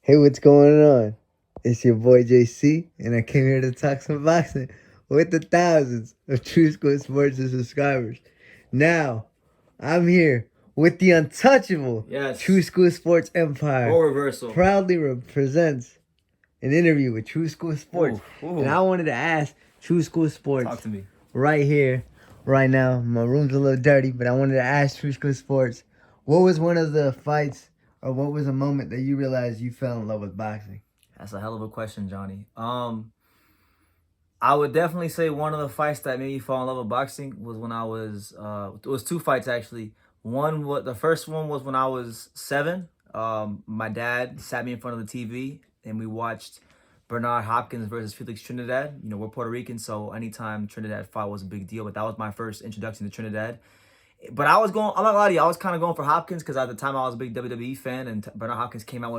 Hey, what's going on? It's your boy JC, and I came here to talk some boxing with the thousands of True School Sports subscribers. Now, I'm here with the untouchable True Yes. School Sports Empire. Role reversal. Proudly represents an interview with True School Sports. And I wanted to ask True School Sports Talk to me. right here, right now. My room's a little dirty, but I wanted to ask True School Sports, what was one of the fights or what was a moment that you realized you fell in love with boxing? That's a hell of a question, Johnny. I would definitely say one of the fights that made me fall in love with boxing was when I was it was two fights actually. The first one was when I was 7. My dad sat me in front of the TV and we watched Bernard Hopkins versus Felix Trinidad. You know, we're Puerto Rican, so anytime Trinidad fought was a big deal, but that was my first introduction to Trinidad. But I'm not gonna lie to you, I was kind of going for Hopkins because at the time I was a big WWE fan, and Bernard Hopkins came out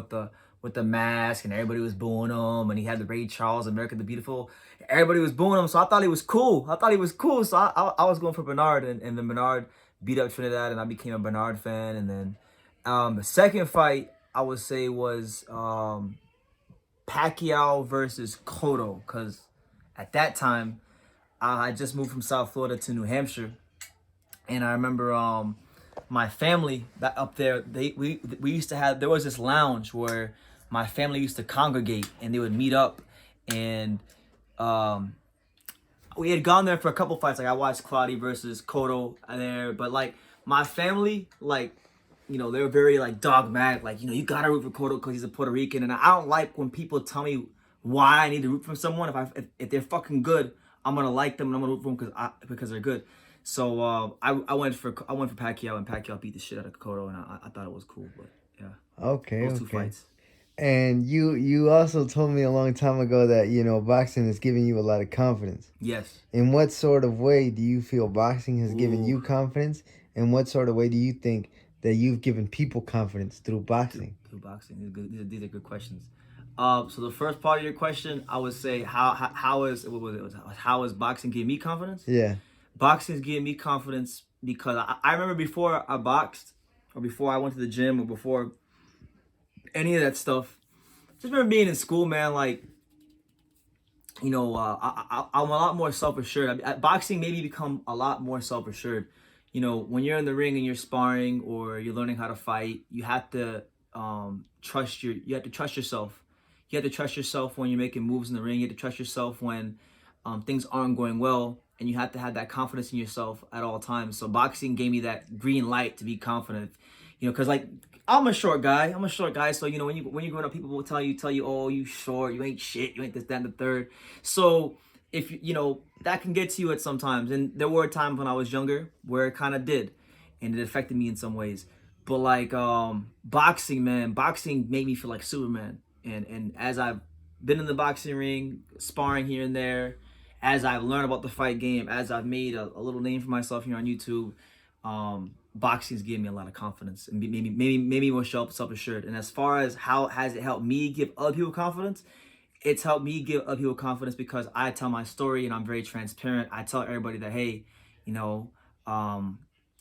with the mask, and everybody was booing him, and he had the Ray Charles, America the Beautiful. Everybody was booing him, so I thought he was cool. So I was going for Bernard, and then Bernard beat up Trinidad, and I became a Bernard fan. And then the second fight I would say was Pacquiao versus Cotto, because at that time I just moved from South Florida to New Hampshire. And I remember my family that up there, we used to have, there was this lounge where my family used to congregate and they would meet up. And we had gone there for a couple fights. Like I watched Claudia versus Cotto there, but like my family, like, you know, they were very like dogmatic. Like, you know, you gotta root for Cotto because he's a Puerto Rican. And I don't like when people tell me why I need to root for someone. If they're fucking good, I'm gonna like them and I'm gonna root for them because they're good. So I went for Pacquiao, and Pacquiao beat the shit out of Cotto, and I thought it was cool. But yeah, Okay, those two okay. fights. And you also told me a long time ago that, boxing is giving you a lot of confidence. Yes. In what sort of way do you feel boxing has given Ooh. you confidence? And what sort of way do you think that you've given people confidence through boxing? Through boxing, these are good questions. So the first part of your question, I would say how is boxing giving me confidence? Yeah. Boxing is giving me confidence because I remember before I boxed, or before I went to the gym, or before any of that stuff. Just remember being in school, man. Like, you know, I'm a lot more self-assured. Boxing made me become a lot more self-assured. You know, when you're in the ring and you're sparring or you're learning how to fight, you have to trust yourself. You have to trust yourself when you're making moves in the ring. You have to trust yourself when things aren't going well, and you have to have that confidence in yourself at all times. So boxing gave me that green light to be confident. You know, because like I'm a short guy. So you know, when you growing up, people will tell you, oh, you short, you ain't shit, you ain't this, that, and the third. So if you know, that can get to you at sometimes. And there were times when I was younger where it kind of did, and it affected me in some ways. But like boxing, man, boxing made me feel like Superman. And as I've been in the boxing ring, sparring here and there, as I've learned about the fight game, as I've made a little name for myself here on YouTube, boxing's given me a lot of confidence and maybe more self-assured. And as far as how has it helped me give other people confidence, it's helped me give other people confidence because I tell my story and I'm very transparent. I tell everybody that, hey, you know, I'm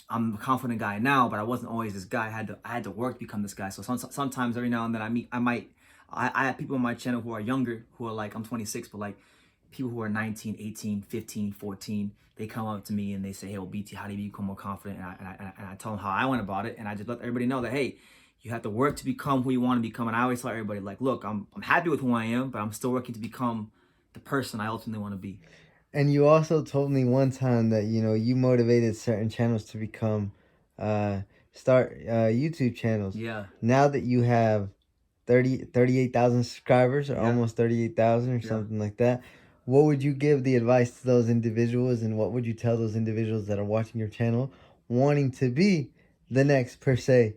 a confident guy now, but I wasn't always this guy. I had to work to become this guy. So sometimes every now and then I have people on my channel who are younger, who are like, I'm 26, but like people who are 19, 18, 15, 14, they come up to me and they say, hey, well, BT, how do you become more confident? And I tell them how I went about it. And I just let everybody know that, hey, you have to work to become who you want to become. And I always tell everybody, like, look, I'm happy with who I am, but I'm still working to become the person I ultimately want to be. And you also told me one time that, you motivated certain channels to become, start YouTube channels. Yeah. Now that you have 38,000 subscribers, or almost 38,000 or something like that, what would you give the advice to those individuals, and what would you tell those individuals that are watching your channel wanting to be the next, per se,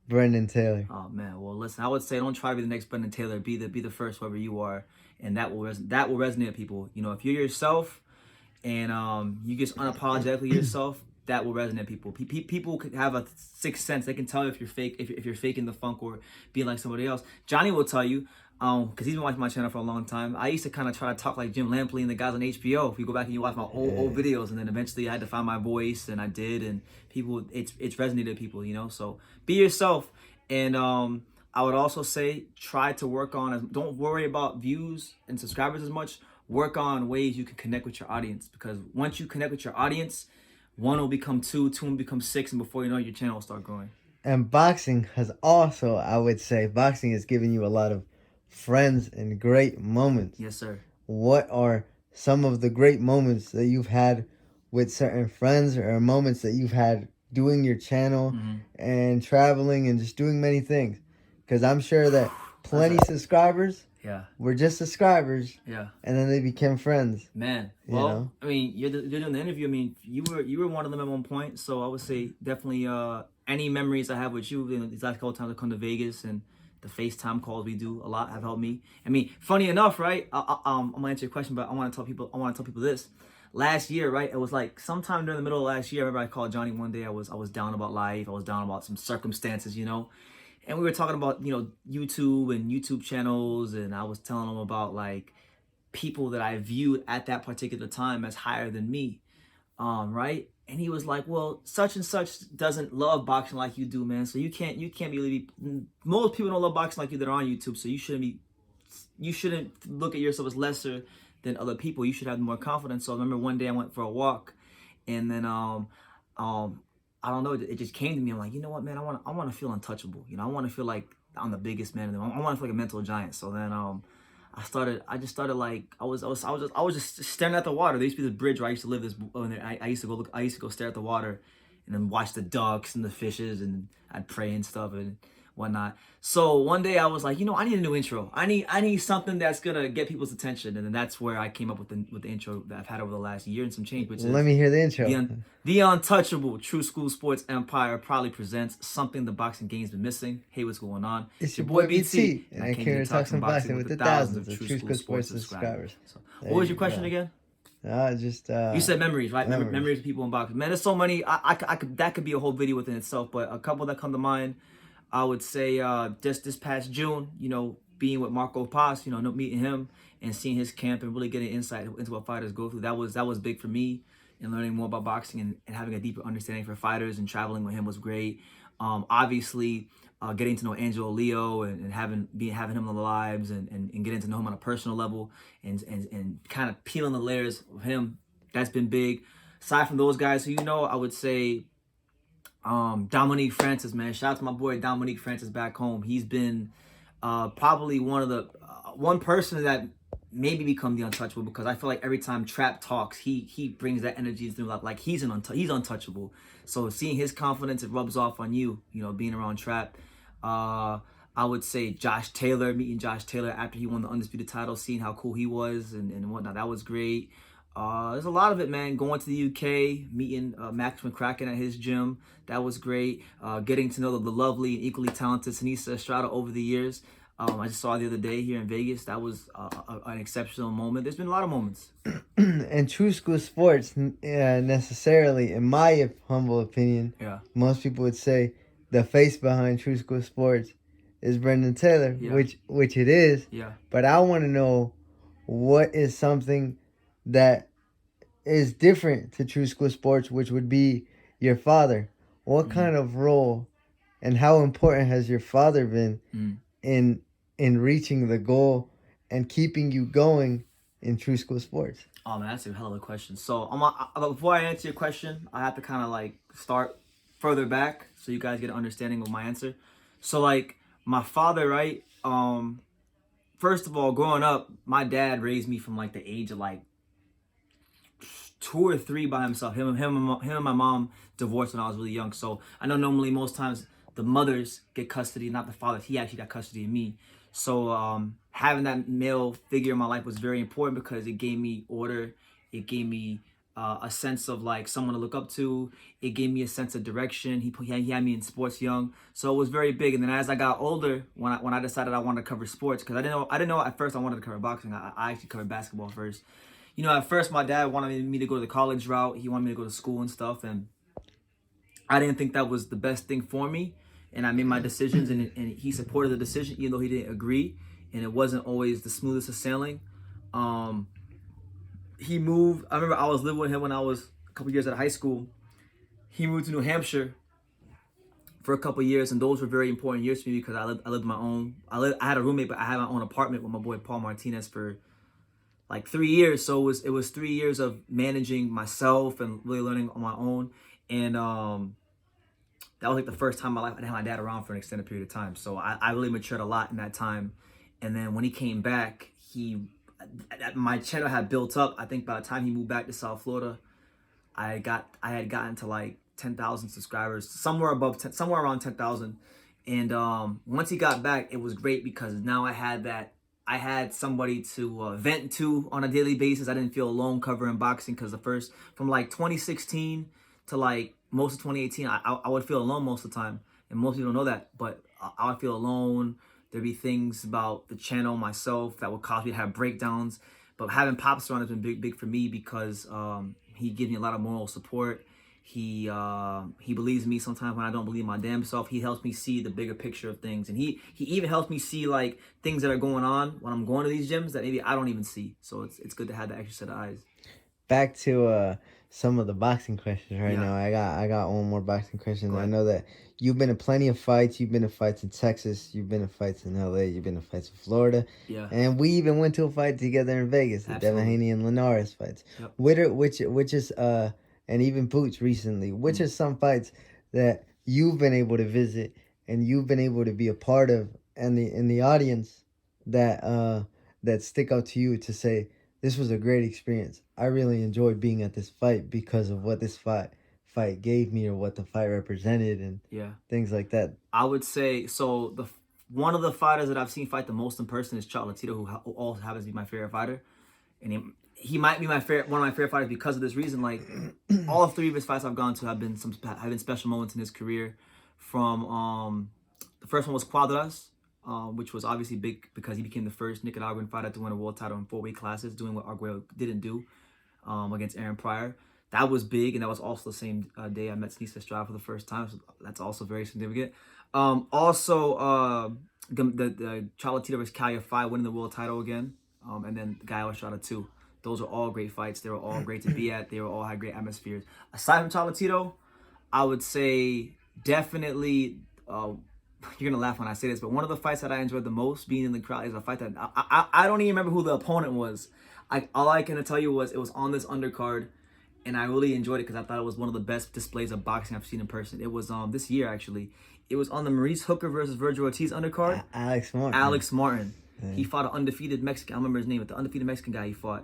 Brendan Taylor? Oh man, well listen, I would say don't try to be the next Brendan Taylor. Be the first, whoever you are, and that will resonate with people. You know, if you're yourself and you just unapologetically yourself, that will resonate with people. People could have a sixth sense. They can tell if you're fake, if you're faking the funk or being like somebody else. Johnny will tell you, because he's been watching my channel for a long time. I used to kind of try to talk like Jim Lampley and the guys on HBO. If you go back and you watch my old videos, and then eventually I had to find my voice, and I did, and people, it's resonated with people, you know. So be yourself, and I would also say try to work on, don't worry about views and subscribers as much. Work on ways you can connect with your audience, because once you connect with your audience, one will become two, two will become six, and before you know it, your channel will start growing. And boxing has also, I would say, boxing has given you a lot of friends and great moments. Yes, sir. What are some of the great moments that you've had with certain friends, or moments that you've had doing your channel and traveling and just doing many things? Because I'm sure that plenty subscribers were just subscribers, and then they became friends. Man, well, I mean, you're doing the interview. I mean, you were one of them at one point, so I would say definitely any memories I have with you, these last couple times I come to Vegas, and the FaceTime calls we do a lot have helped me. I mean, funny enough, right? I'm gonna answer your question, but I want to tell people this. Last year, right? It was like sometime during the middle of last year. I remember I called Johnny one day. I was down about life. I was down about some circumstances, you know. And we were talking about, you know, YouTube and YouTube channels, and I was telling him about like people that I viewed at that particular time as higher than me, right? And he was like, "Well, such and such doesn't love boxing like you do, man. So you can't really most people don't love boxing like you that are on YouTube. So you shouldn't look at yourself as lesser than other people. You should have more confidence." So I remember one day I went for a walk, and then I don't know, it just came to me. I'm like, you know what, man, I want to feel untouchable. You know, I want to feel like I'm the biggest man in the world. I want to feel like a mental giant. So then I just started like I was just staring at the water. There used to be this bridge where I used to live. I used to go stare at the water, and then watch the ducks and the fishes, and I'd pray and stuff and whatnot. So one day I was like, you know, I need a new intro. I need something that's gonna get people's attention, and then that's where I came up with the intro that I've had over the last year and some change. Which is, let me hear the intro. The untouchable True School Sports Empire proudly presents something the boxing game's been missing. Hey, what's going on? It's your boy BT, and I came here to talk some boxing with the thousands of True School Sports subscribers. So, what was your question again? You said memories, right? Memories of people in boxing. Man, there's so many. That could be a whole video within itself. But a couple that come to mind, I would say just this past June, you know, being with Marco Paz, you know, meeting him and seeing his camp and really getting insight into what fighters go through. That was big for me, and learning more about boxing and having a deeper understanding for fighters, and traveling with him was great. Obviously, getting to know Angelo Leo and having him on the lives and getting to know him on a personal level and kind of peeling the layers of him, that's been big. Aside from those guys, who you know, I would say Dominique Francis, man. Shout out to my boy Dominique Francis back home. He's been probably one person that maybe become the untouchable, because I feel like every time Trap talks, he brings that energy to like he's untouchable. So seeing his confidence, it rubs off on you, you know, being around Trap. I would say meeting Josh Taylor after he won the Undisputed title, seeing how cool he was and whatnot, that was great. There's a lot of it, man. Going to the UK, meeting Max McCracken at his gym, that was great. Getting to know the lovely and equally talented Sinisa Estrada over the years. I just saw the other day here in Vegas. That was an exceptional moment. There's been a lot of moments. And True School Sports, necessarily, in my humble opinion, most people would say the face behind True School Sports is Brendan Taylor, which it is. But I want to know, what is something that is different to True School Sports, which would be your father? What kind of role and how important has your father been in reaching the goal and keeping you going in True School Sports? Oh man, that's a hell of a question. So before I answer your question, I have to kind of like start further back so you guys get an understanding of my answer. So like my father, right? First of all, growing up, my dad raised me from like the age of like 2 or 3 by himself. Him and my mom divorced when I was really young. So I know normally most times the mothers get custody, not the fathers. He actually got custody of me. So having that male figure in my life was very important, because it gave me order. It gave me a sense of like someone to look up to. It gave me a sense of direction. He had me in sports young, so it was very big. And then as I got older, when I decided I wanted to cover sports, because I didn't know at first I wanted to cover boxing. I actually covered basketball first. You know, at first my dad wanted me to go to the college route. He wanted me to go to school and stuff, and I didn't think that was the best thing for me. And I made my decisions, and he supported the decision, even though he didn't agree, and it wasn't always the smoothest of sailing. He moved. I remember I was living with him when I was a couple years out of high school. He moved to New Hampshire for a couple years, and those were very important years for me because I lived my own. I had a roommate, but I had my own apartment with my boy Paul Martinez for like 3 years. So it was 3 years of managing myself and really learning on my own. And that was like the first time in my life I didn't have my dad around for an extended period of time. So I really matured a lot in that time. And then when he came back, my channel had built up. I think by the time he moved back to South Florida, I had gotten to like 10,000 subscribers, somewhere around 10,000. And once he got back, it was great because now I had somebody to vent to on a daily basis. I didn't feel alone covering boxing because from like 2016 to like most of 2018, I would feel alone most of the time. And most people don't know that, but I would feel alone. There'd be things about the channel, myself, that would cause me to have breakdowns. But having Pops around has been big for me because he gives me a lot of moral support. He believes in me sometimes when I don't believe my damn self. He helps me see the bigger picture of things. And he even helps me see like things that are going on when I'm going to these gyms that maybe I don't even see. So it's good to have that extra set of eyes. Back to some of the boxing questions right now. I got one more boxing question. I know that you've been in plenty of fights. You've been in fights in Texas. You've been in fights in LA. You've been in fights in Florida. Yeah. And we even went to a fight together in Vegas. The Devin Haney and Linares fights. Yep. Which is and even Boots recently. Which are some fights that you've been able to visit and you've been able to be a part of, and the audience that stick out to you to say, this was a great experience. I really enjoyed being at this fight because of what this fight gave me or what the fight represented and things like that. I would say, so one of the fighters that I've seen fight the most in person is Chocolatito, who also happens to be my favorite fighter. And he might be one of my favorite fighters because of this reason. Like, all 3 of his fights I've gone to have been special moments in his career. From the first one was Cuadras, which was obviously big because he became the first Nicaraguan fighter to win a world title in 4-weight classes, doing what Arguello didn't do against Aaron Pryor. That was big, and that was also the same day I met Sneesa Estrada for the first time, so that's also very significant. Also, the Chocolatito vs. Calya fight, winning the world title again, and then Gallo Estrada too. Those are all great fights. They were all great to be at. They were all had great atmospheres. Aside from Chocolatito, I would say definitely, you're gonna laugh when I say this, but one of the fights that I enjoyed the most being in the crowd is a fight that I don't even remember who the opponent was. All I can tell you was it was on this undercard, and I really enjoyed it because I thought it was one of the best displays of boxing I've seen in person. It was this year actually. It was on the Maurice Hooker versus Virgil Ortiz undercard. Alex Martin. Yeah. He fought an undefeated Mexican. I don't remember his name, but the undefeated Mexican guy he fought.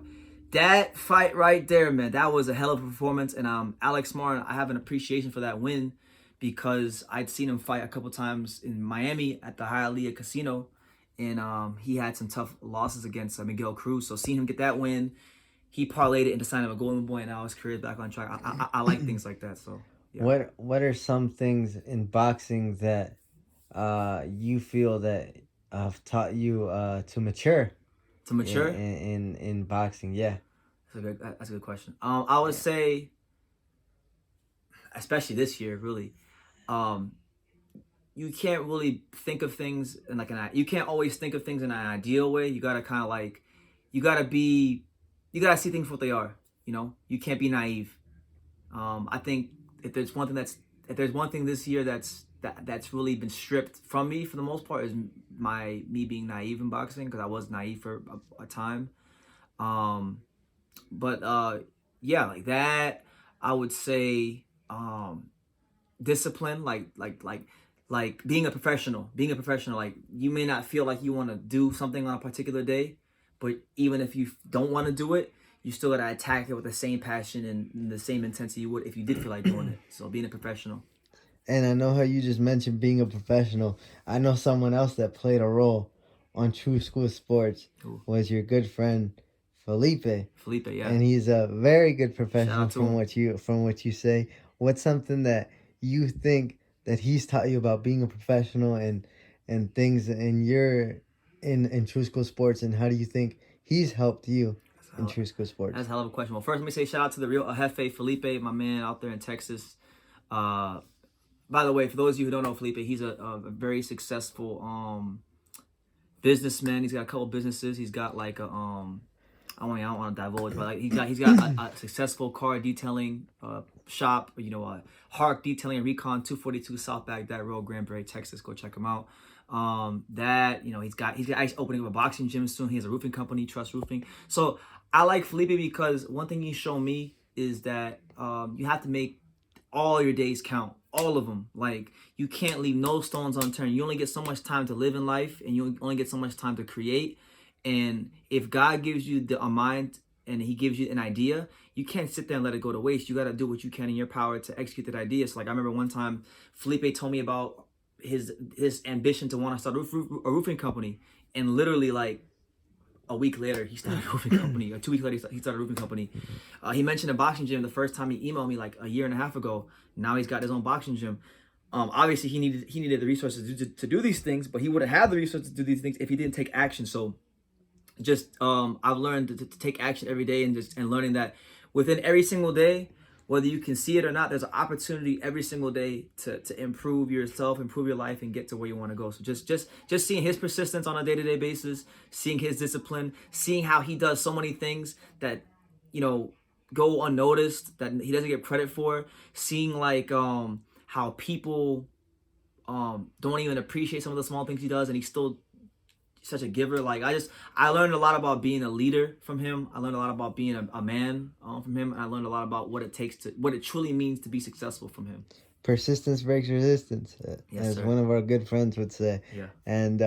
That fight right there, man, that was a hell of a performance. And Alex Martin, I have an appreciation for that win because I'd seen him fight a couple times in Miami at the Hialeah Casino, and he had some tough losses against Miguel Cruz. So seeing him get that win, he parlayed it into signing of a golden boy, and now his career is back on track. I like things like that. So yeah. What are some things in boxing that you feel that have taught you to mature? To mature in boxing, yeah. That's a good question. I would say, especially this year, really, you can't really think of things in you can't always think of things in an ideal way. You gotta kind of you gotta see things for what they are. You know, you can't be naive. I think if there's one thing this year that's really been stripped from me for the most part is me being naive in boxing, because I was naive for a time. Yeah, like that. I would say discipline, like being a professional. Like, you may not feel like you want to do something on a particular day, but even if you don't want to do it, you still gotta attack it with the same passion and the same intensity you would if you did feel like doing it. So being a professional. And I know how you just mentioned being a professional. I know someone else that played a role on True School Sports was your good friend Felipe. Yeah. And he's a very good professional from what you say. What's something that you think that he's taught you about being a professional and things in True School Sports, and how do you think he's helped you in True School Sports? That's a hell of a question. Well, first let me say shout out to the real Jefe Felipe, my man out there in Texas. By the way, for those of you who don't know Felipe, he's a very successful businessman. He's got a couple businesses. He's got like a I don't want to divulge, but like he's got a successful car detailing shop, Hark Detailing and Recon, 242 South Baghdad Road, Granbury, Texas. Go check him out. He's opening up a boxing gym soon. He has a roofing company, Trust Roofing. So I like Felipe because one thing he's shown me is that you have to make all your days count, all of them. Like, you can't leave no stones unturned. You only get so much time to live in life, and you only get so much time to create. And if God gives you a mind and he gives you an idea, you can't sit there and let it go to waste. You got to do what you can in your power to execute that idea. So like, I remember one time Felipe told me about his ambition to want to start a roofing company, and literally like a week later he started a roofing company, or 2 weeks later he started a roofing company. He mentioned a boxing gym the first time he emailed me like a year and a half ago. Now he's got his own boxing gym. Obviously he needed the resources to do these things, but he wouldn't have the resources to do these things if he didn't take action. So just I've learned to take action every day, and learning that within every single day, whether you can see it or not, there's an opportunity every single day to improve yourself, improve your life, and get to where you want to go. So just seeing his persistence on a day-to-day basis, seeing his discipline, seeing how he does so many things that, go unnoticed, that he doesn't get credit for, seeing like how people don't even appreciate some of the small things he does, and he's still such a giver. Like, I learned a lot about being a leader from him. I learned a lot about being a man from him. And I learned a lot about what it truly means to be successful from him. Persistence breaks resistance, yes, as sir. One of our good friends would say. Yeah. And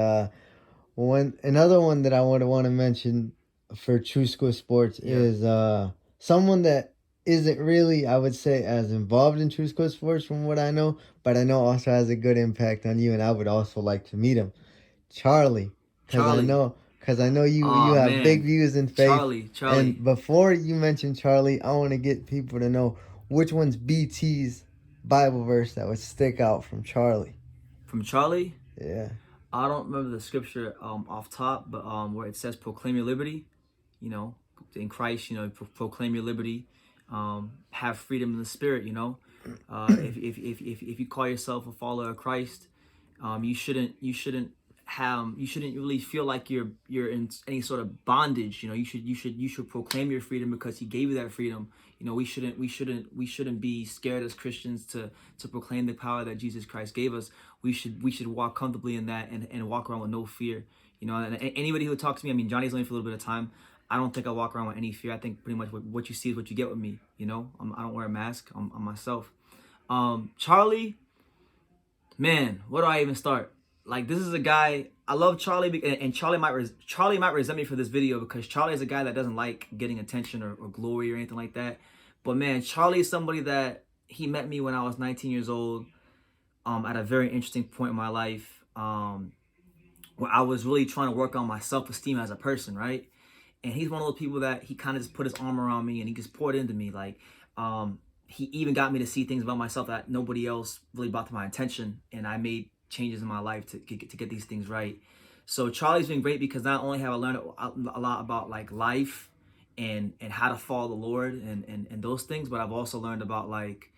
another one that I would want to mention for True School Sports is someone that isn't really, I would say, as involved in True School Sports from what I know, but I know also has a good impact on you, and I would also like to meet him. Charlie. Because I know you have big views in faith. Charlie. And before you mention Charlie, I want to get people to know which one's BT's Bible verse that would stick out from Charlie. From Charlie? Yeah. I don't remember the scripture off top, but where it says proclaim your liberty, in Christ, proclaim your liberty, have freedom in the spirit, if you call yourself a follower of Christ, you shouldn't really feel like you're in any sort of bondage. You should proclaim your freedom because he gave you that freedom. We shouldn't be scared as Christians to proclaim the power that Jesus Christ gave us. We should walk comfortably in that and walk around with no fear. And anybody who talks to me, Johnny's only for a little bit of time. I don't think I walk around with any fear. I think pretty much what you see is what you get with me. I don't wear a mask. I'm myself. Charlie, man, where do I even start? Like, this is a guy, I love Charlie, and Charlie might resent me for this video because Charlie is a guy that doesn't like getting attention or glory or anything like that. But man, Charlie is somebody that he met me when I was 19 years old, at a very interesting point in my life, where I was really trying to work on my self-esteem as a person, right? And he's one of those people that he kind of just put his arm around me and he just poured into me. Like, he even got me to see things about myself that nobody else really brought to my attention, and I made changes in my life to get these things right. So Charlie's been great because not only have I learned a lot about like life and how to follow the Lord and those things, but I've also learned about like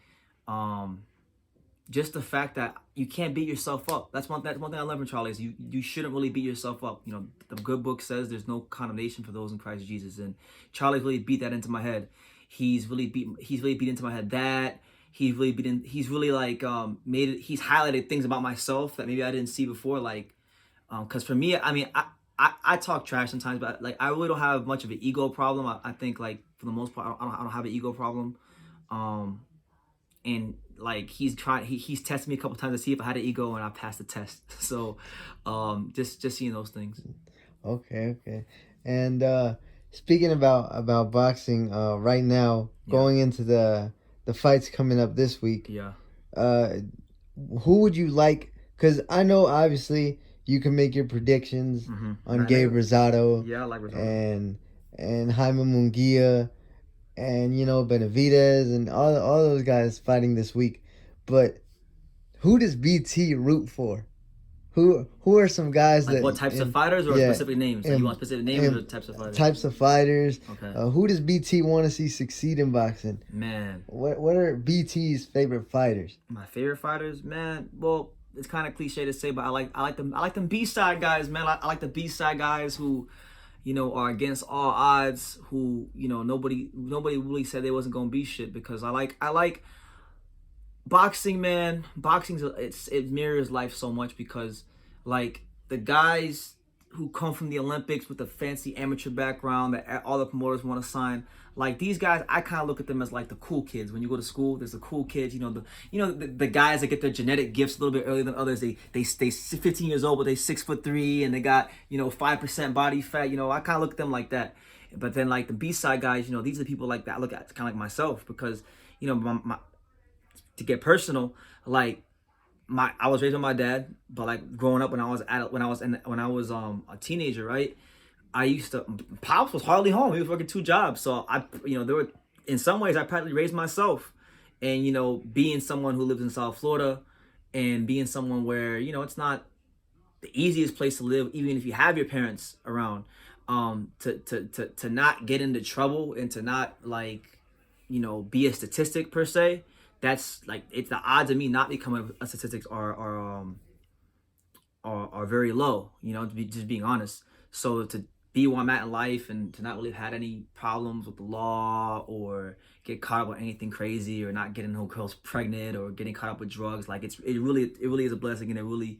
just the fact that you can't beat yourself up. That's one thing I learned from Charlie is you shouldn't really beat yourself up. The good book says there's no condemnation for those in Christ Jesus, and Charlie's really beat that into my head. He's really beat into my head that he's really like he's highlighted things about myself that maybe I didn't see before. Like, because for me, I talk trash sometimes, but like I really don't have much of an ego problem. I think like for the most part, I don't have an ego problem. And like he's tested me a couple times to see if I had an ego, and I passed the test. So, just seeing those things. Okay. And speaking about boxing, right now going into the fights coming up this week. Yeah. Who would you like? Because I know obviously you can make your predictions on Gabe Rosado. Yeah, I like Rosado. And Jaime Munguia, and Benavidez, and all those guys fighting this week. But who does BT root for? Who are some guys like that... What types of fighters or specific names? You want specific names or types of fighters? Types of fighters. Okay. Who does BT want to see succeed in boxing? Man. What are BT's favorite fighters? My favorite fighters? Man, well, it's kind of cliche to say, but I like them B-side guys, man. I like the B-side guys who, you know, are against all odds, who, you know, nobody really said they wasn't gonna be shit. Because I like boxing, man. Boxing, it mirrors life so much, because like the guys who come from the Olympics with the fancy amateur background that all the promoters want to sign, like these guys, I kind of look at them as like the cool kids. When you go to school, there's the cool kids, you know, the guys that get their genetic gifts a little bit earlier than others. They stay 15 years old, but they 6'3" and they got, you know, 5% body fat. You know, I kind of look at them like that. But then like the B-side guys, you know, these are the people like that I look at kind of like myself, because, you know, to get personal, like I was raised with my dad, but like growing up when I was a teenager, right? I used to, Pops was hardly home. He was working 2 jobs. So you know, there were, in some ways I practically raised myself. And, you know, being someone who lives in South Florida, and being someone where, you know, it's not the easiest place to live, even if you have your parents around, to not get into trouble, and to not, like, you know, be a statistic per se. That's like, it's the odds of me not becoming a statistic are very low, you know, to be just being honest. So to be where I'm at in life, and to not really have had any problems with the law, or get caught up with anything crazy, or not getting no girls pregnant, or getting caught up with drugs, like it really is a blessing. And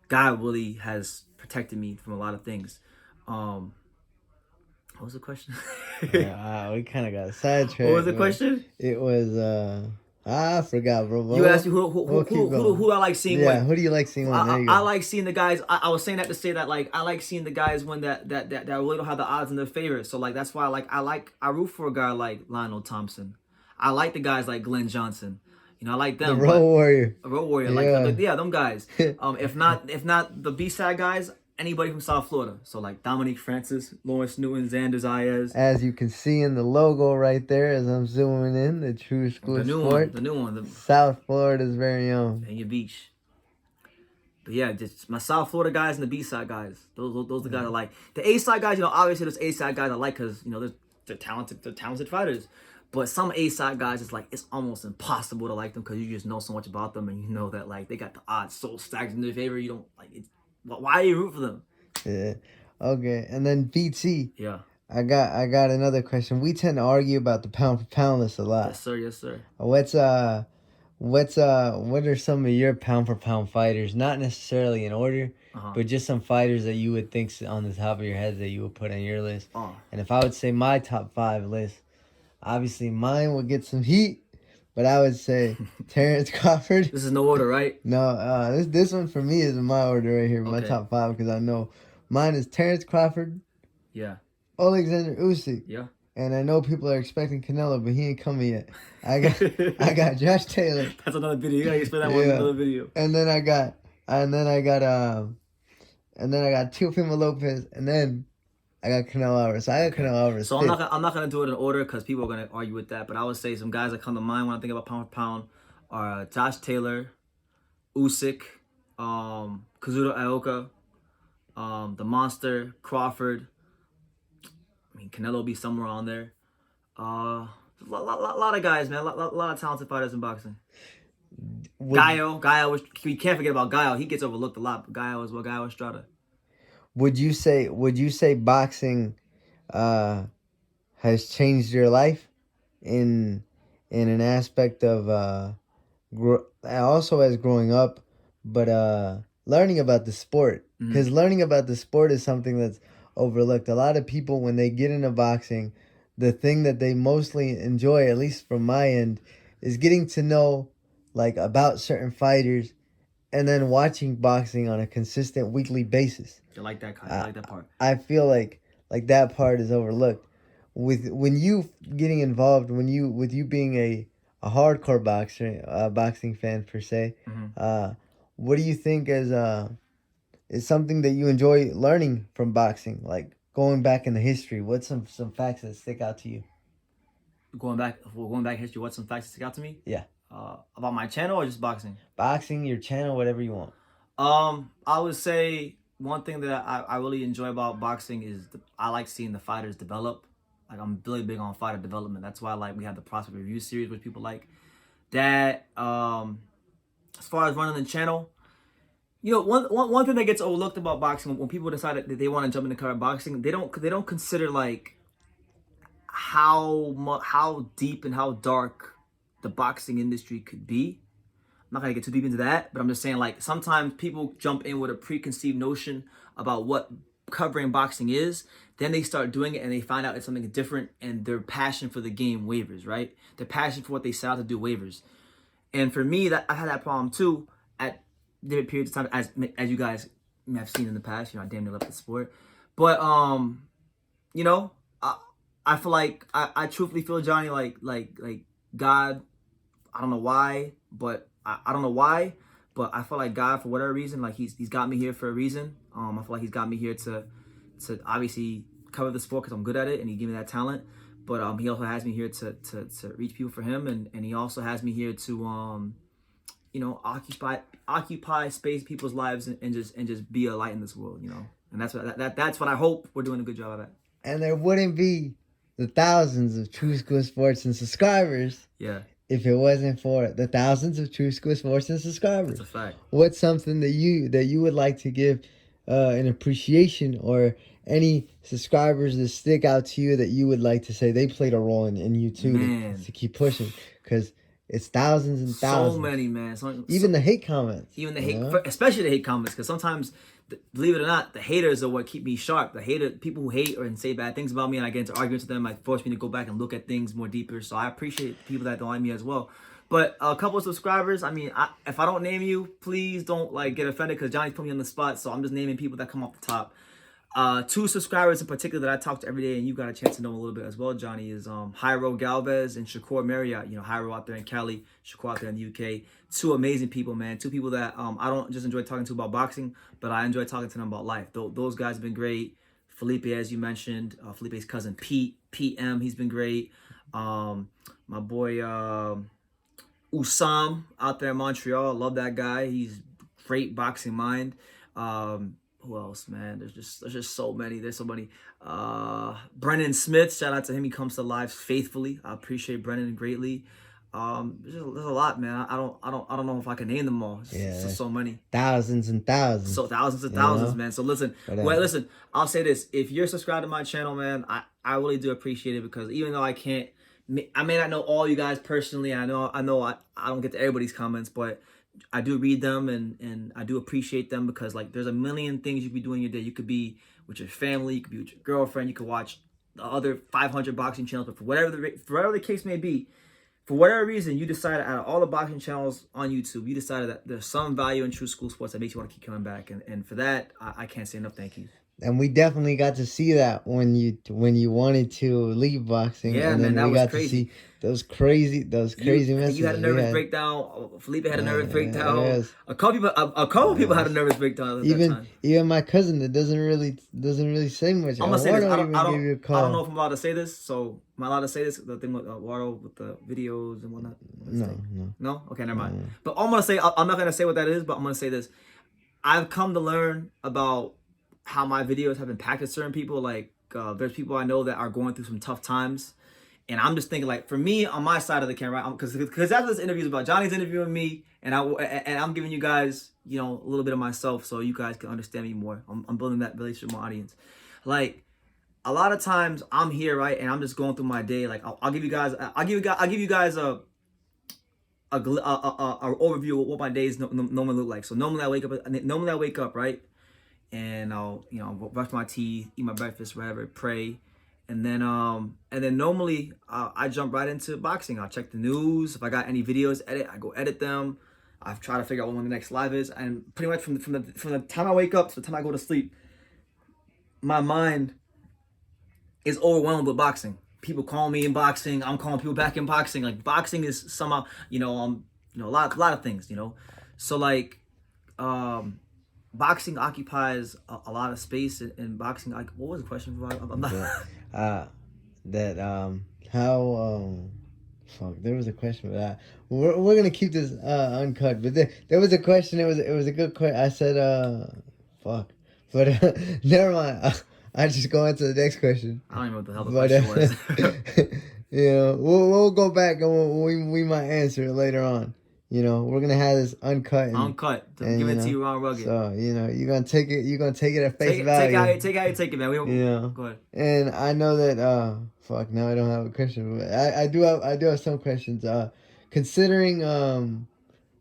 God really has protected me from a lot of things. What was the question? We kind of got sidetracked. What was the question? It was I forgot, bro. You asked me who I like seeing win. Who do you like seeing win? I like seeing the guys. I was saying that to say that, like, I like seeing the guys win that really don't have the odds in their favor. So like that's why I root for a guy like Lionel Thompson. I like the guys like Glenn Johnson. You know, I like them. The Road Warrior. A Road Warrior. Yeah, them guys. If not the B-side guys, anybody from South Florida. So like Dominique Francis, Lawrence Newton, Xander Zayas. As you can see in the logo right there, as I'm zooming in, the True School Sport. The new one. South Florida's very own. And your beach. But yeah, just my South Florida guys and the B-side guys. Those are the guys I like. The A-side guys, you know, obviously there's A-side guys I like, because, you know, they're talented fighters. But some A-side guys, it's like, it's almost impossible to like them, because you just know so much about them, and you know that, like, they got the odds so stacked in their favor. You don't, like, why do you root for them? Yeah. Okay. And then BT. Yeah. I got another question. We tend to argue about the pound for pound list a lot. Yes, sir. What are some of your pound for pound fighters? Not necessarily in order, but just some fighters that you would think on the top of your head that you would put on your list. And if I would say my top 5 list, obviously mine would get some heat, but I would say Terrence Crawford. This is no order, right? No, this one for me is in my order right here, Okay. my top 5, because I know mine is Terrence Crawford. Yeah. Alexander Usyk. Yeah. And I know people are expecting Canelo, but he ain't coming yet. I got Josh Taylor. That's another video. You gotta explain that one in another video. And then I got Teofimo Lopez, and then I got Canelo Alvarez. So I got Canelo Alvarez. So I'm not gonna do it in order, because people are gonna argue with that. But I would say some guys that come to mind when I think about pound for pound are Josh Taylor, Usyk, Kazuto Ioka, the Monster, Crawford. I mean, Canelo will be somewhere on there. A lot of guys, man. A lot of talented fighters in boxing. Gaio, we can't forget about Gaio. He gets overlooked a lot, but Gaio is Gaio Estrada. Would you say boxing has changed your life in an aspect of also as growing up, but learning about the sport? Because learning about the sport is something that's overlooked. A lot of people, when they get into boxing, the thing that they mostly enjoy, at least from my end, is getting to know like about certain fighters, and then watching boxing on a consistent weekly basis. I like that kind. I like that part. I feel like that part is overlooked. When you getting involved, with you being a hardcore boxer, a boxing fan per se, what do you think is something that you enjoy learning from boxing? Like going back in the history, what's some facts that stick out to you? Going back history, what's some facts that stick out to me? Yeah. About my channel or just boxing? Boxing, your channel, whatever you want. I would say one thing that I really enjoy about boxing is I like seeing the fighters develop. Like, I'm really big on fighter development. That's why we have the Prospect Review series, which people like. That, as far as running the channel, You know, one thing that gets overlooked about boxing when people decide that they want to jump into cover boxing, they don't consider like how deep and how dark the boxing industry could be. I'm not gonna get too deep into that, but I'm just saying like sometimes people jump in with a preconceived notion about what covering boxing is. Then they start doing it and they find out it's something different, and their passion for the game wavers, right? Their passion for what they set out to do wavers. And for me, that I had that problem too at different periods of time, as you guys may have seen in the past. You know, I damn near left the sport, but you know, I feel like I truthfully feel, Johnny, like God. I don't know why, but I don't know why, but I feel like God, for whatever reason, like he's got me here for a reason. I feel like he's got me here to obviously cover the sport because I'm good at it, and he gave me that talent. But he also has me here to reach people for him, and he also has me here to you know, occupy space people's lives, and just be a light in this world, you know. And that's what I hope we're doing a good job at. And there wouldn't be the thousands of True School Sports and subscribers. Yeah. If it wasn't for the thousands of True School Sports and subscribers. That's a fact. What's something that you would like to give an appreciation, or any subscribers that stick out to you that you would like to say they played a role in you too, to keep pushing? Because it's thousands and thousands. So many, man. Even the hate comments. Even the hate, especially the hate comments, because sometimes, believe it or not, the haters are what keep me sharp. People who hate or say bad things about me, and I get into arguments with them, like force me to go back and look at things more deeper. So I appreciate people that don't like me as well. But a couple of subscribers, I mean, if I don't name you, please don't like get offended, because Johnny's put me on the spot. So I'm just naming people that come off the top. 2 subscribers in particular that I talk to every day, and you got a chance to know a little bit as well, Johnny, is Jairo Galvez and Shakur Marriott. You know, Jairo out there in Cali, Shakur out there in the UK. 2 amazing people, man. 2 people that I don't just enjoy talking to about boxing, but I enjoy talking to them about life. Those guys have been great. Felipe, as you mentioned, Felipe's cousin Pete, PM, he's been great. My boy Usam out there in Montreal, love that guy. He's great boxing mind. Who else, man? There's just so many. There's so many. Brennan Smith, shout out to him. He comes to lives faithfully. I appreciate Brennan greatly. There's a lot, man. I don't know if I can name them all. It's just so many. Thousands and thousands. So thousands and thousands, man. So listen, listen. I'll say this: if you're subscribed to my channel, man, I really do appreciate it, because even though I may not know all you guys personally. I know I don't get to everybody's comments, but I do read them, and I do appreciate them, because like there's a million things you could be doing your day. You could be with your family, you could be with your girlfriend, you could watch the other 500 boxing channels, but for whatever the case may be, for whatever reason, you decided out of all the boxing channels on YouTube, you decided that there's some value in True School Sports that makes you want to keep coming back, and for that, I can't say enough thank you. And we definitely got to see that when you wanted to leave boxing. Yeah, and man, then that we was got crazy. to see those crazy messages. You had a nervous breakdown. Felipe had a nervous breakdown. Yes. A couple people had a nervous breakdown at that time. Even my cousin that doesn't really say much. I'm gonna say this. I don't know if I'm allowed to say this. So am I allowed to say this? The thing with Waro with the videos and whatnot. No. Okay, never mind. No. But I'm gonna say, I'm not gonna say what that is, but I'm gonna say this. I've come to learn about how my videos have impacted certain people. Like there's people I know that are going through some tough times, and I'm just thinking, like, for me on my side of the camera, because that's what this interview is about. Johnny's interviewing me, and I'm giving you guys, you know, a little bit of myself so you guys can understand me more. I'm building that relationship with my audience. Like a lot of times I'm here, right, and I'm just going through my day. Like I'll give you guys a overview of what my days normally look like. So normally I wake up, right, and I'll brush my teeth, eat my breakfast, whatever, pray, and then normally I jump right into boxing. I'll check the news. If I got any videos to edit, I go edit them. I try to figure out when the next live is, and pretty much from the time I wake up to the time I go to sleep, my mind is overwhelmed with boxing. People call me in boxing. I'm calling people back in boxing. Like boxing is somehow, a lot of things, So like, boxing occupies a lot of space in boxing. Like, what was the question? I'm not. There was a question for that. We're gonna keep this uncut, but there was a question. It was a good question. I said but never mind. I just go into the next question. I don't even know what the hell the question was. We'll go back and we might answer it later on. you know, we're gonna have this uncut Uncut. and Give you it to know, you raw rugged. so you know, you're gonna take it at face value. Take how you take it, man. We don't, You know, go ahead. and I know that. Fuck. Now I don't have a question, but I do have some questions. Considering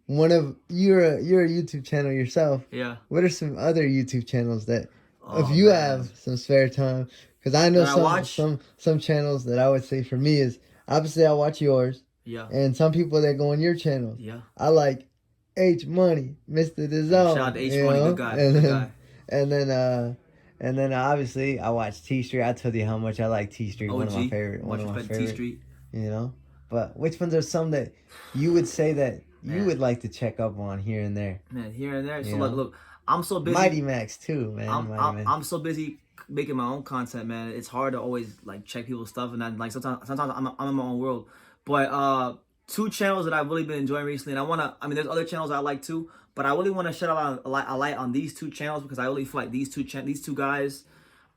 one of you're a YouTube channel yourself. Yeah. What are some other YouTube channels that, if Oh you man. have some spare time? Because I know That I watch. some channels that I would say for me is obviously I watch yours, Yeah. and some people that go on your channels. Yeah. I like H Money, Mr. Hey, shout out DAZN, to H you Money, good know, guy, good guy. and then and then obviously I watch T Street. I told you how much I like T Street. One of my OG. favorite. One Much of my respect to T favorite. Street. You know, but which ones are some that you would say that you Man. would like to check up on here and there? Man, here and there. So Yeah. look, I'm so busy. Mighty Max too, man. Mighty Max. I'm so busy making my own content, man. It's hard to always like check people's stuff, and then like sometimes I'm in my own world. But two channels that I've really been enjoying recently, and I mean, there's other channels I like too, but I really want to shed a light on these two channels because I really feel like these two guys,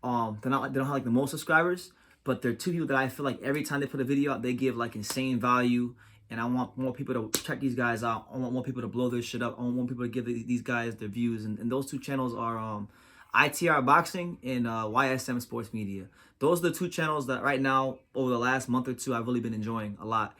they don't have like the most subscribers, but they're two people that I feel like every time they put a video out, they give like insane value. And I want more people to check these guys out. I want more people to blow their shit up. I want more people to give these guys their views. And those two channels are ITR Boxing and YSM Sports Media. Those are the two channels that right now, over the last month or two, I've really been enjoying a lot.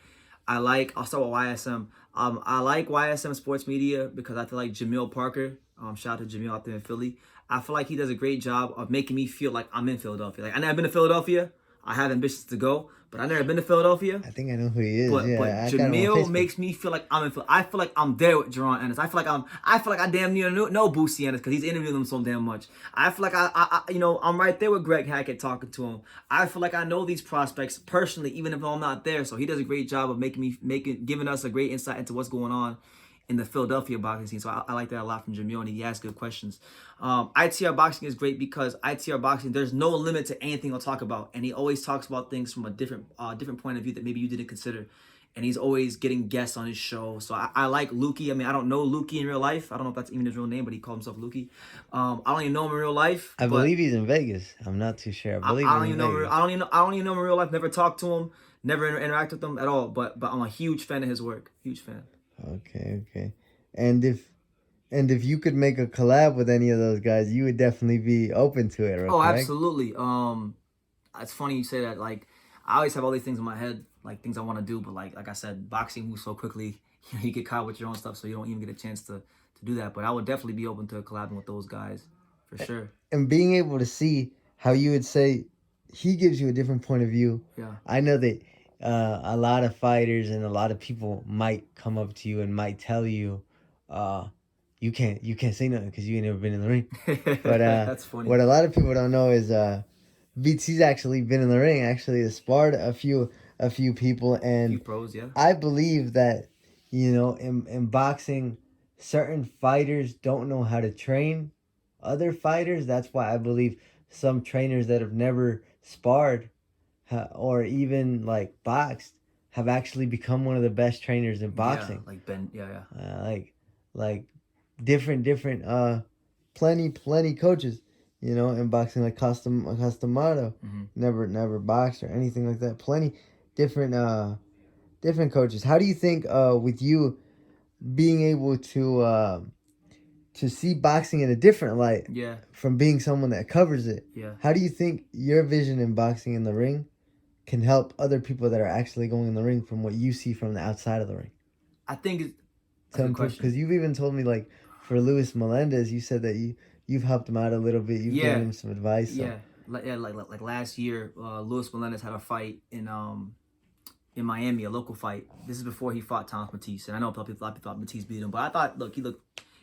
I'll start with YSM. I like YSM Sports Media because I feel like Jamil Parker, shout out to Jamil out there in Philly. I feel like he does a great job of making me feel like I'm in Philadelphia. Like, I never been to Philadelphia. I have ambitions to go, but I've never been to Philadelphia. I think I know who he is. But I got him on Jamil Facebook. makes me feel like I'm in. I feel like I'm there with Jaron Anders. I feel like I damn near know Boosie Anders because he's interviewing them so damn much. I feel like I'm right there with Greg Hackett talking to him. I feel like I know these prospects personally, even if I'm not there. So he does a great job of giving us a great insight into what's going on in the Philadelphia boxing scene. So I like that a lot from Jamil, and he asks good questions. ITR Boxing is great because ITR Boxing, there's no limit to anything he'll talk about, and he always talks about things from a different point of view that maybe you didn't consider. And he's always getting guests on his show. So I like Lukey. I mean, I don't know Lukey in real life. I don't know if that's even his real name, but he called himself Lukey. I don't even know him in real life. I believe he's in Vegas. I'm not too sure. I don't even know him in real life. Never talked to him. Never interact with him at all. But I'm a huge fan of his work. Huge fan. Okay. And if you could make a collab with any of those guys, you would definitely be open to it, right? Oh, absolutely. It's funny you say that. Like, I always have all these things in my head, like things I want to do, but like I said, boxing moves so quickly. You get caught with your own stuff, so you don't even get a chance to do that. But I would definitely be open to collabing with those guys, for sure. And being able to see how you would say he gives you a different point of view. Yeah. I know that a lot of fighters and a lot of people might come up to you and might tell you, you can't say nothing because you ain't never been in the ring. But that's funny. What a lot of people don't know is BT's actually been in the ring. Actually, has sparred a few people, and a few pros, yeah. I believe that in boxing, certain fighters don't know how to train other fighters. That's why I believe some trainers that have never sparred or even like boxed have actually become one of the best trainers in boxing. Yeah, like Ben, yeah. Like different plenty coaches, in boxing, like Costamado, never boxed or anything like that. Plenty different coaches. How do you think with you being able to see boxing in a different light, from being someone that covers it, how do you think your vision in boxing in the ring can help other people that are actually going in the ring from what you see from the outside of the ring? I think it's a good question. Because you've even told me, like, for Luis Melendez, you said that you've helped him out a little bit. You've given him some advice. So. Like last year, Luis Melendez had a fight in Miami, a local fight. This is before he fought Thomas Matisse, and I know a lot of people thought Matisse beat him, but I thought,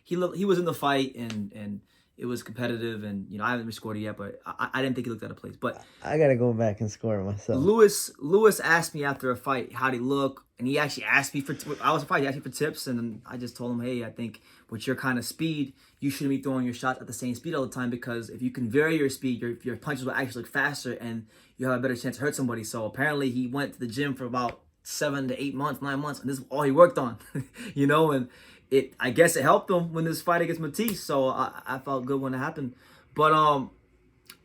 he was in the fight and it was competitive, and I haven't scored it yet, but I didn't think he looked out of place. But I gotta go back and score it myself. Luis asked me after a fight how'd he look, and he actually asked me I was surprised he asked me for tips, and I just told him, hey, I think with your kind of speed, you shouldn't be throwing your shots at the same speed all the time, because if you can vary your speed, your punches will actually look faster, and you have a better chance to hurt somebody. So apparently he went to the gym for about 7 to 8 months, 9 months, and this is all he worked on, and I guess it helped him when this fight against Matisse, so I felt good when it happened. But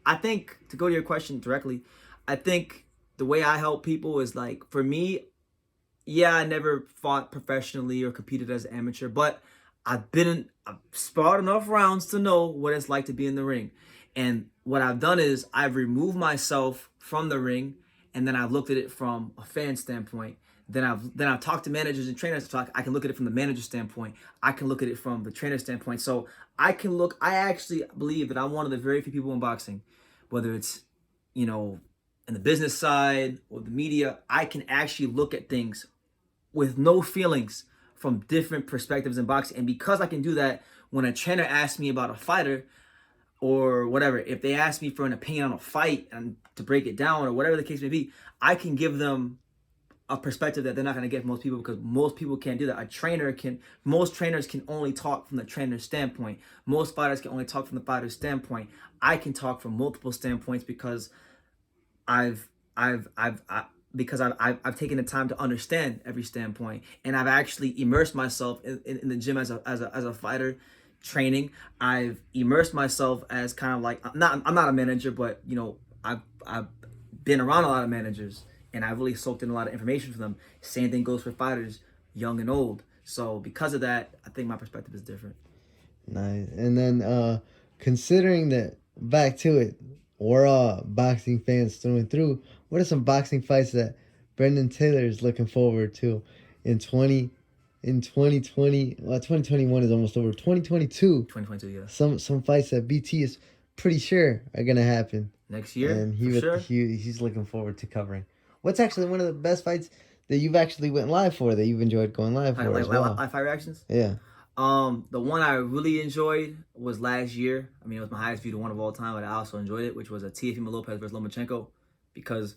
I think, to go to your question directly, I think the way I help people is, like, for me, yeah, I never fought professionally or competed as an amateur, but I've sparred enough rounds to know what it's like to be in the ring. And what I've done is I've removed myself from the ring, and then I've looked at it from a fan standpoint. Then I've talked to managers and trainers. I can look at it from the manager standpoint. I can look at it from the trainer standpoint. So I actually believe that I'm one of the very few people in boxing, whether it's, you know, in the business side or the media, I can actually look at things with no feelings from different perspectives in boxing. And because I can do that, when a trainer asks me about a fighter or whatever, if they ask me for an opinion on a fight and to break it down or whatever the case may be, I can give them a perspective that they're not going to get from most people, because most people can't do that. Most trainers can only talk from the trainer's standpoint. Most fighters can only talk from the fighter's standpoint. I can talk from multiple standpoints because I've taken the time to understand every standpoint, and I've actually immersed myself in the gym as a fighter training. I've immersed myself as kind of like, I'm not a manager, but you know, I've been around a lot of managers, and I've really soaked in a lot of information from them. Same thing goes for fighters, young and old. So because of that, I think my perspective is different. Nice. And then considering that, back to it, we're all boxing fans through and through. What are some boxing fights that Brendan Taylor is looking forward to in 2020? Well, 2021 is almost over. 2022. 2022, yeah. Some fights that BT is pretty sure are gonna happen next year. And sure. he's looking forward to covering. What's actually one of the best fights that you've actually went live for, that you've enjoyed going live for as well? Fight reactions? Yeah. The one I really enjoyed was last year. I mean, it was my highest viewed one of all time, but I also enjoyed it, which was a Teofimo Lopez versus Lomachenko, because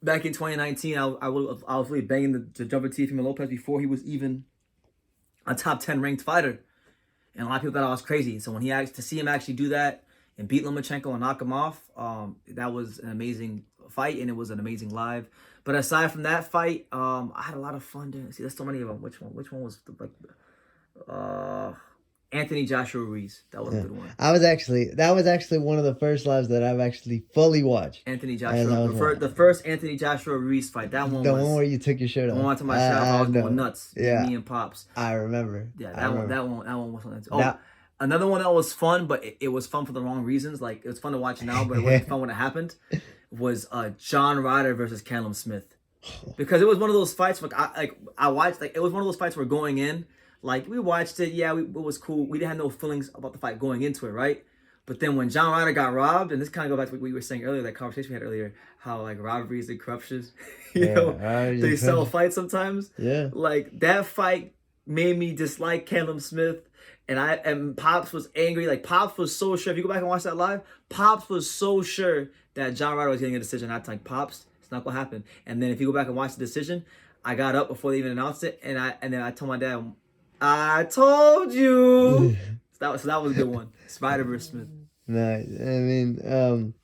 back in 2019, I was really banging the jump at Teofimo Lopez before he was even a top 10 ranked fighter, and a lot of people thought I was crazy. So when to see him actually do that and beat Lomachenko and knock him off, that was an amazing fight, and it was an amazing live. But aside from that fight, I had a lot of fun doing. See, there's so many of them. Which one was Anthony Joshua Ruiz? That was a good one. That was actually one of the first lives that I've actually fully watched. Anthony Joshua, the first Anthony Joshua Ruiz fight. That one, one where you took your shirt off. The one I took my shirt off, I was going nuts. Yeah, me and Pops. I remember. Yeah, that one was fun. Oh, another one that was fun, but it was fun for the wrong reasons. Like, it was fun to watch now, but it wasn't fun when it happened. Was John Ryder versus Callum Smith, because it was one of those fights. I watched, like, it was one of those fights where going in, like, we watched it, yeah, it was cool. We didn't have no feelings about the fight going into it, right? But then when John Ryder got robbed, and this kind of goes back to what we were saying earlier, that conversation we had earlier, how, like, robberies and corruptions, they sell fights sometimes. Yeah. Like, that fight made me dislike Callum Smith, and Pops was angry. Like, Pops was so sure. If you go back and watch that live, Pops was so sure that John Ryder was getting a decision. I like, Pops, it's not gonna happen. And then if you go back and watch the decision, I got up before they even announced it, and then I told my dad, I told you. So that was a good one. Spider versus Smith. Nice. I mean,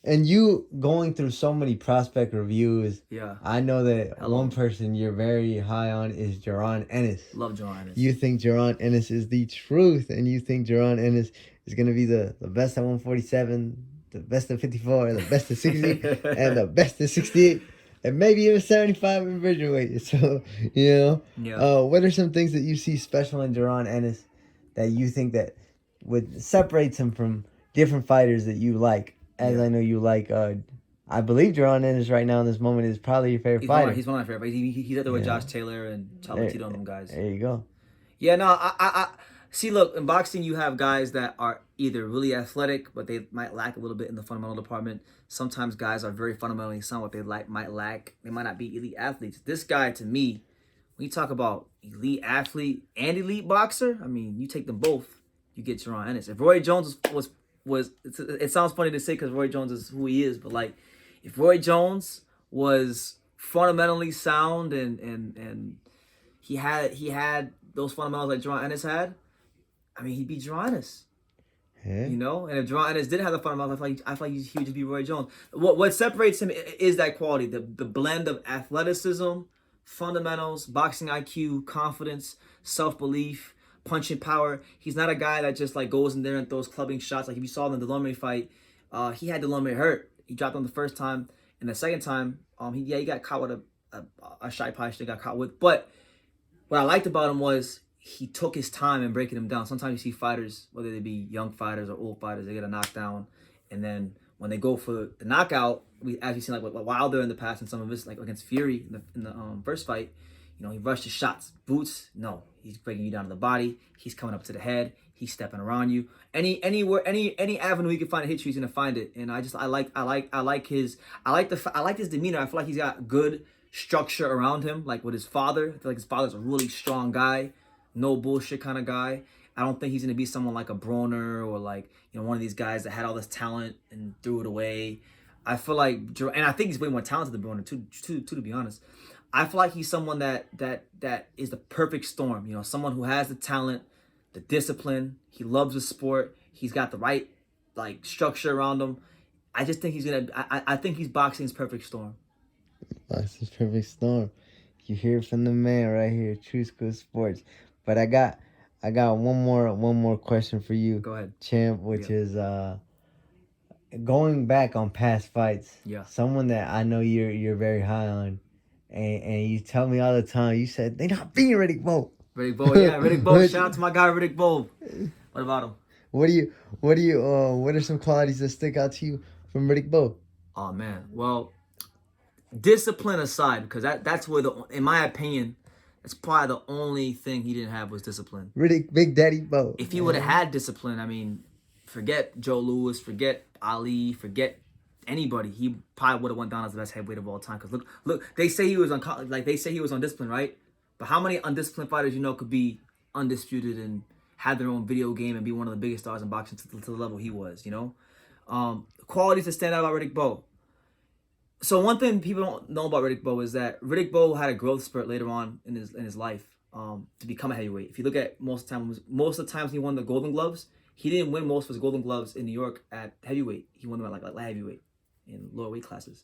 and you going through so many prospect reviews. Yeah. I know that one person you're very high on is Jaron Anders. Love Jaron Anders. You think Jaron Anders is the truth, and you think Jaron Anders is going to be the best at 147, the best at 54, the best at 60, and the best at 68. And maybe even 75 in Bridgerweight. So, what are some things that you see special in Jaron Anders that you think that would separate him from different fighters that you like? As I know you like, I believe Jaron Anders right now in this moment is probably your favorite fighter. He's one of my favorite. He's up there with Josh Taylor and Chocolatito and them guys. There you go. Yeah, no, I see, look, in boxing you have guys that are either really athletic, but they might lack a little bit in the fundamental department. Sometimes guys are very fundamentally sound, what they might lack. They might not be elite athletes. This guy, to me, when you talk about elite athlete and elite boxer, I mean, you take them both, you get Jaron Anders. If Roy Jones was it sounds funny to say because Roy Jones is who he is, but like, if Roy Jones was fundamentally sound and he had those fundamentals like Jaron Anders had, I mean, he'd be Jaron Anders. Yeah. And if Jaron Anders didn't have the fundamentals, I feel like he would just be Roy Jones. What separates him is that quality, the blend of athleticism, fundamentals, boxing IQ, confidence, self-belief, punching power. He's not a guy that just like goes in there and throws clubbing shots. Like if you saw in the Delorme fight, he had Delorme hurt. He dropped him the first time, and the second time, he got caught with shot he probably should have got caught with. But what I liked about him was he took his time in breaking him down. Sometimes you see fighters, whether they be young fighters or old fighters, they get a knockdown, and then when they go for the knockout, we actually seen like Wilder in the past and some of his like against Fury in the first fight. You know, he rushed his shots. Boots, no, he's breaking you down to the body. He's coming up to the head. He's stepping around you. Any avenue he can find to hit you, he's gonna find it. And I like his demeanor. I feel like he's got good structure around him, like with his father. I feel like his father's a really strong guy, no bullshit kind of guy. I don't think he's gonna be someone like a Broner or like, you know, one of these guys that had all this talent and threw it away. I feel like, and I think he's way more talented than Broner too, to be honest. I feel like he's someone that is the perfect storm. You know, someone who has the talent, the discipline. He loves the sport. He's got the right like structure around him. I just think he's gonna. I think he's boxing's perfect storm. Boxing's perfect storm. You hear it from the man right here, True School Sports. But I got one more question for you. Go ahead, champ, which is going back on past fights. Yeah. Someone that I know you're very high on. And you tell me all the time, you said, they not beating Riddick Bowe. Riddick Bowe, yeah, Riddick Bowe. Shout out to my guy, Riddick Bowe. What about him? What are some qualities that stick out to you from Riddick Bowe? Oh, man. Well, discipline aside, because that's where in my opinion, that's probably the only thing he didn't have was discipline. Riddick, Big Daddy Bowe. If he would have had discipline, I mean, forget Joe Louis, forget Ali, forget anybody, he probably would have went down as the best heavyweight of all time. Because look, they say he was undisciplined, right? But how many undisciplined fighters you know could be undisputed and have their own video game and be one of the biggest stars in boxing to the level he was? You know, qualities that stand out about Riddick Bowe. So one thing people don't know about Riddick Bowe is that Riddick Bowe had a growth spurt later on in his life to become a heavyweight. If you look at most of the times he won the Golden Gloves, he didn't win most of his Golden Gloves in New York at heavyweight. He won them at like light heavyweight in lower weight classes.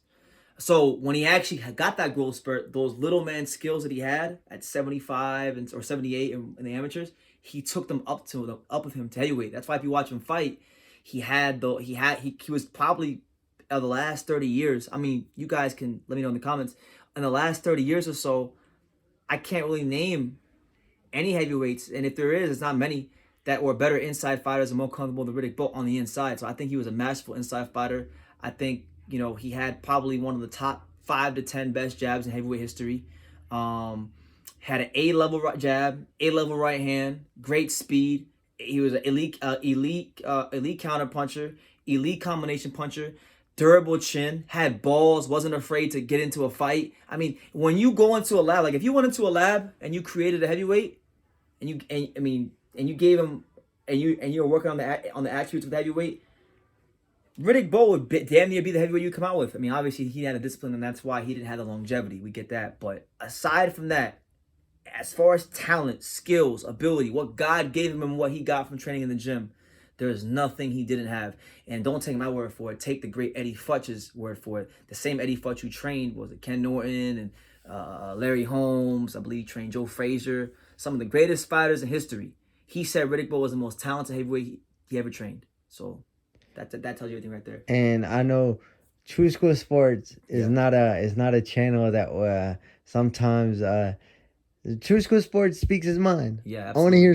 So when he actually got that growth spurt, those little man skills that he had at 75 or 78 in the amateurs, he took them up with him to heavyweight. That's why if you watch him fight, he was probably of the last 30 years. I mean, you guys can let me know in the comments. In the last 30 years or so, I can't really name any heavyweights, and if there is, it's not many that were better inside fighters and more comfortable than Riddick Bowe on the inside. So I think he was a masterful inside fighter. I think, you know, he had probably one of the top 5 to 10 best jabs in heavyweight history. Had an A-level jab, A-level right hand, great speed. He was an elite counter puncher, elite combination puncher, durable chin, had balls, wasn't afraid to get into a fight. I mean, when you go into a lab, like if you went into a lab and you created a heavyweight, and you gave him, and you were working on the attributes of the heavyweight, Riddick Bowe would damn near be the heavyweight you come out with. I mean, obviously he had a discipline, and that's why he didn't have the longevity. We get that, but aside from that, as far as talent, skills, ability, what God gave him and what he got from training in the gym, there's nothing he didn't have. And don't take my word for it. Take the great Eddie Futch's word for it. The same Eddie Futch who trained, was it Ken Norton and Larry Holmes? I believe he trained Joe Frazier. Some of the greatest fighters in history. He said Riddick Bowe was the most talented heavyweight he ever trained. So that tells you everything right there. And I know True School Sports is not a channel that sometimes True School Sports speaks his mind. Yeah, absolutely.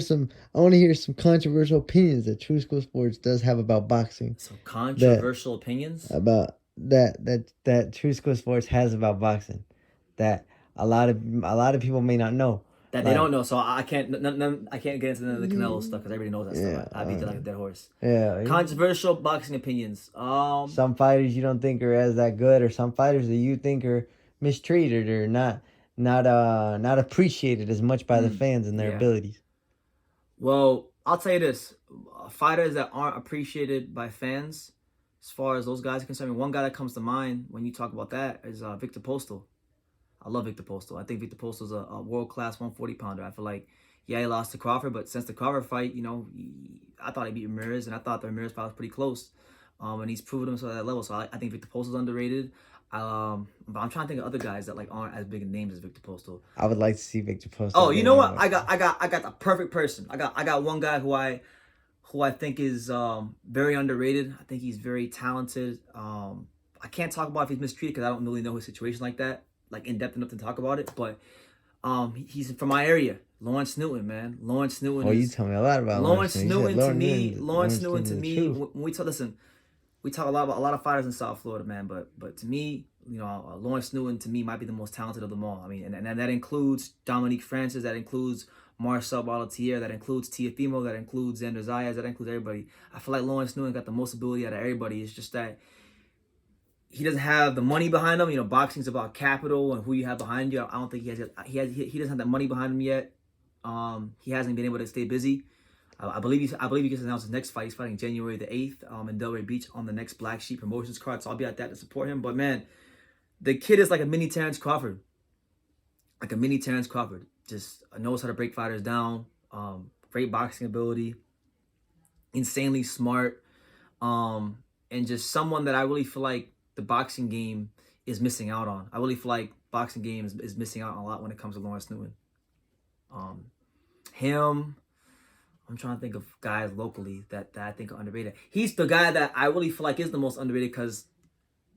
I want to hear some controversial opinions that True School Sports does have about boxing. Some controversial opinions about that True School Sports has about boxing that a lot of people may not know. That they don't know, so I can't get into none of the Canelo stuff because everybody knows that stuff. I beat it like a dead horse. Yeah. Controversial boxing opinions. Some fighters you don't think are as that good, or some fighters that you think are mistreated or not appreciated as much by the fans and their abilities. Well, I'll tell you this: fighters that aren't appreciated by fans, as far as those guys are concerned, one guy that comes to mind when you talk about that is Victor Postal. I love Victor Postal. I think Victor Postal's a world-class 140-pounder. I feel like, yeah, he lost to Crawford, but since the Crawford fight, you know, I thought he beat Ramirez, and I thought the Ramirez fight was pretty close. And he's proven himself at that level. So I think Victor Postal's underrated. But I'm trying to think of other guys that like aren't as big names as Victor Postal. I would like to see Victor Postal. Oh, you know what? I got the perfect person. I got one guy who I think is very underrated. I think he's very talented. I can't talk about if he's mistreated because I don't really know his situation like that. like in depth enough to talk about it. But he's from my area, Lawrence Newton, man. Lawrence Newton. Oh, you tell me a lot about Lawrence Newton. Newton to me. Lawrence Newton to Newton, me. When we talk, listen, we talk a lot about a lot of fighters in South Florida, man. But to me, you know, Lawrence Newton to me might be the most talented of them all. I mean, and that includes Dominique Francis, that includes Marcel Barletier, that includes Tiafimo, that includes Xander Zayas, that includes everybody. I feel like Lawrence Newton got the most ability out of everybody. It's just that he doesn't have the money behind him. You know, boxing's about capital and who you have behind you. I don't think he doesn't have that money behind him yet. He hasn't been able to stay busy. I believe he gets announced his next fight. He's fighting January the 8th in Delray Beach on the next Black Sheep Promotions card. So I'll be at that to support him. But man, the kid is like a mini Terrence Crawford. Like a mini Terrence Crawford. Just knows how to break fighters down. Great boxing ability. Insanely smart. And just someone that I really feel like the boxing game is missing out on. I really feel like boxing game is missing out on a lot when it comes to Lawrence Newton. I'm trying to think of guys locally that I think are underrated. He's the guy that I really feel like is the most underrated because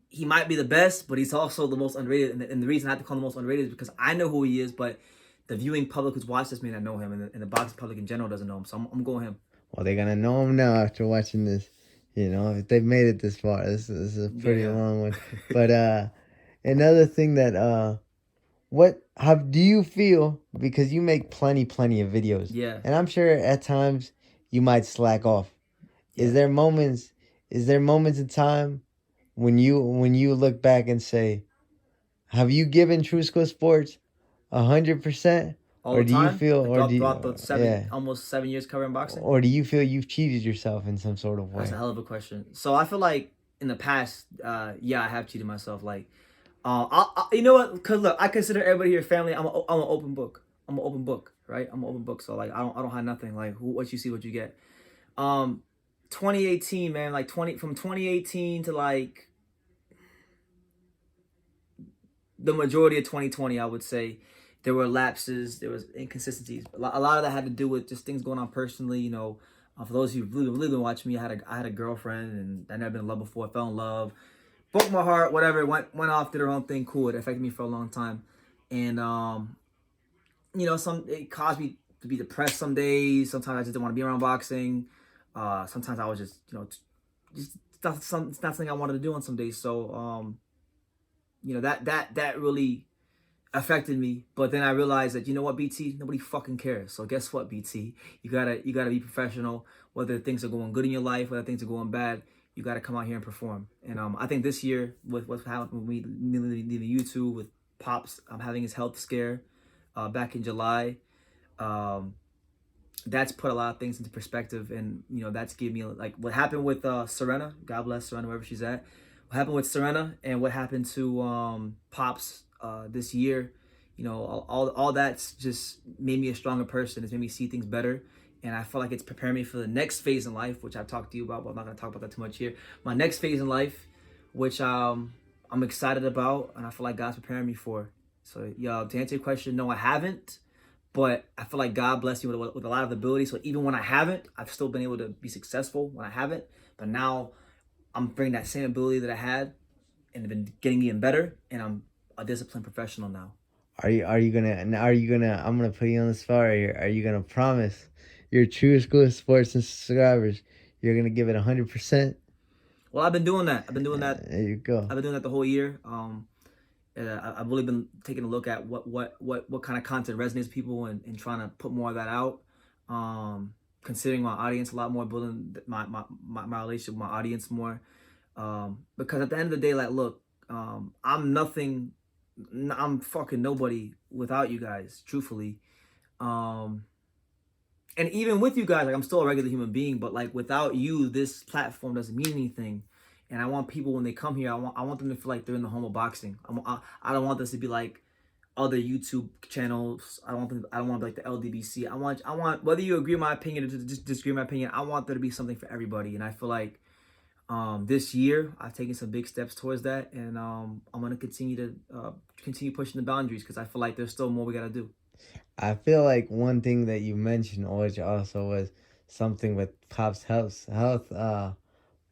he might be the best, but he's also the most underrated. And the reason I have to call him the most underrated is because I know who he is, but the viewing public who's watched this may not know him, and the boxing public in general doesn't know him. So I'm going him. Well, they're gonna know him now after watching this. You know, if they've made it this far, this is a pretty long one. But another thing that how do you feel, because you make plenty of videos, and I'm sure at times you might slack off. Is there moments in time when you look back and say, have you given True School Sports 100%? Or do you feel, or do you, almost 7 years covering boxing? Or do you feel you've cheated yourself in some sort of way? That's a hell of a question. So I feel like in the past, I have cheated myself. Like, you know what? Cause look, I consider everybody here family. I'm an open book. I'm an open book, right? I'm an open book. So like, I don't hide nothing. Like, what you see, what you get. 2018, man. Like from 2018 to like the majority of 2020, I would say. There were lapses, there was inconsistencies. A lot of that had to do with just things going on personally. You know, for those who really been watching me, I had a girlfriend and I never been in love before. I fell in love, broke my heart, whatever. Went off, did her own thing. Cool. It affected me for a long time, and you know, it caused me to be depressed some days. Sometimes I just didn't want to be around boxing. Sometimes I was just, you know, just not something I wanted to do on some days. So you know, that really affected me. But then I realized that, you know what, BT, nobody fucking cares. So guess what, BT, you gotta be professional. Whether things are going good in your life, whether things are going bad, you gotta come out here and perform. And I think this year with what's happened with me leaving YouTube, with Pops having his health scare back in July, that's put a lot of things into perspective. And you know, that's given me, like, what happened with Serena, God bless Serena wherever she's at, what happened with Serena and what happened to Pops this year. You know, all that's just made me a stronger person. It's made me see things better, and I feel like it's preparing me for the next phase in life, which I've talked to you about, but I'm not going to talk about that too much here. My next phase in life, which I'm excited about, and I feel like God's preparing me for. So yeah, to answer your question, no, I haven't, but I feel like God blessed me with a lot of ability. So even when I haven't, I've still been able to be successful when I haven't. But now I'm bringing that same ability that I had, and been getting even better, and I'm a disciplined professional now. Are you gonna I'm gonna put you on the spot here. Are you gonna promise your True School Sports and subscribers you're gonna give it 100%? Well, I've been doing that. There you go. I've been doing that the whole year. I've really been taking a look at what kind of content resonates with people, and trying to put more of that out. Considering my audience a lot more, building my relationship with my audience more. Because at the end of the day, like, look, I'm fucking nobody without you guys, truthfully. And even with you guys, like, I'm still a regular human being, but like, without you, this platform doesn't mean anything. And I want people, when they come here, I want them to feel like they're in the home of boxing. I don't want this to be like other YouTube channels. I don't want to be like the LDBC. I want, whether you agree with my opinion or disagree with my opinion, I want there to be something for everybody. And I feel like this year I've taken some big steps towards that, and I'm gonna continue pushing the boundaries, because I feel like there's still more we gotta do. I feel like one thing that you mentioned, which also was something with Pop's health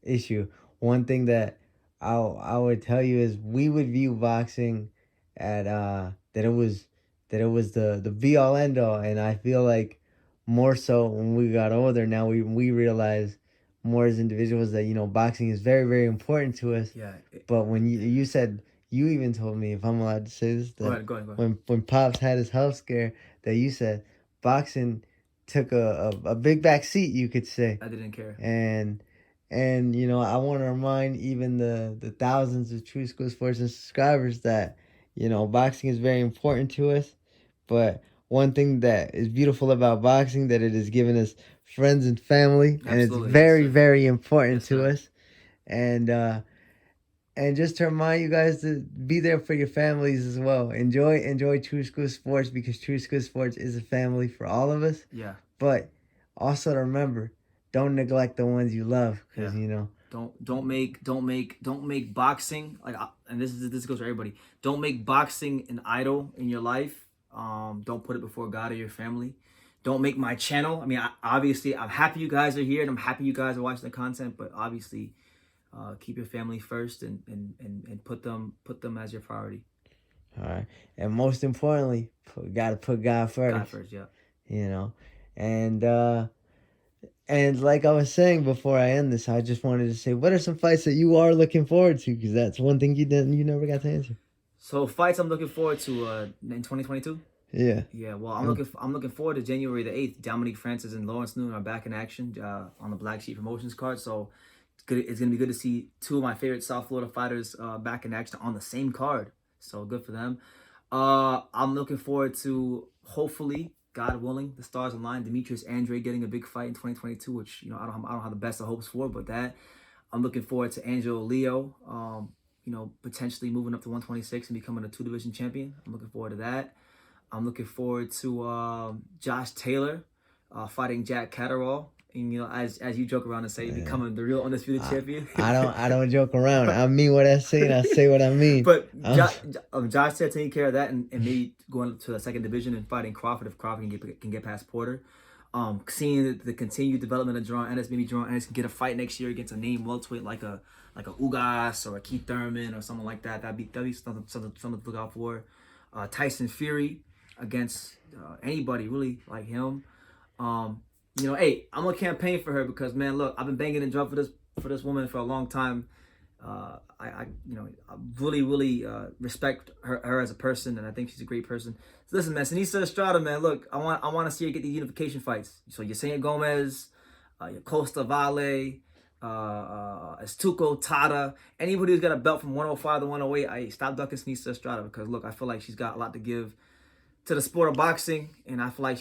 issue. One thing that I would tell you is we would view boxing at that it was the be all end all, and I feel like more so when we got older. Now we realize more as individuals that boxing is very very important to us. Yeah. But when you said, you even told me, if I'm allowed to say this, Go that ahead. Go ahead. Go ahead. when Pops had his health scare, that you said boxing took a big back seat, you could say. I didn't care. And I want to remind even the thousands of True School Sports and subscribers that boxing is very important to us. But one thing that is beautiful about boxing, that it has given us friends and family, and it's Absolutely. very Yes, sir. very important Yes, to sir. us. And just to remind you guys to be there for your families as well. Enjoy True School Sports, because True School Sports is a family for all of us. Yeah. But also to remember, don't neglect the ones you love, because Don't make boxing like, and this goes for everybody. Don't make boxing an idol in your life. Don't put it before God or your family. Don't make my channel. I mean, obviously, I'm happy you guys are here and I'm happy you guys are watching the content. But obviously, keep your family first and put them as your priority. All right, and most importantly, gotta put God first. God first, yeah. And like I was saying before I end this, I just wanted to say, what are some fights that you are looking forward to? Because that's one thing you never got to answer. So fights I'm looking forward to in 2022. Yeah. Yeah. Well, I'm looking forward to January the 8th. Dominique Francis and Lawrence Newman are back in action on the Black Sheep Promotions card. So it's gonna be good to see two of my favorite South Florida fighters back in action on the same card. So good for them. I'm looking forward to, hopefully, God willing, the stars align, Demetrius Andre getting a big fight in 2022, which I don't have the best of hopes for, but that I'm looking forward to Angelo Leo, potentially moving up to 126 and becoming a 2-division champion. I'm looking forward to that. I'm looking forward to Josh Taylor fighting Jack Catterall. And as you joke around and say, becoming the real undisputed champion. I don't joke around. I mean what I say, and I say what I mean. But Josh said taking care of that and maybe going to the 2nd division and fighting Crawford if Crawford can get past Porter. Seeing the continued development of Jaron Anders, maybe Jaron Anders can get a fight next year against a name welterweight like a Ugas or a Keith Thurman or something like that. That'd be something to look out for. Tyson Fury against anybody really like him. Hey, I'm gonna campaign for her because, man, look, I've been banging the drum for this woman for a long time. I really respect her as a person, and I think she's a great person. So listen, man, Sinisa Estrada, man, look, I want to see her get these unification fights. So Yesenia Gomez, Costa Vale, Estuco Tada, anybody who's got a belt from 105 to 108, stop ducking Sinisa Estrada, because look, I feel like she's got a lot to give to the sport of boxing, and I feel like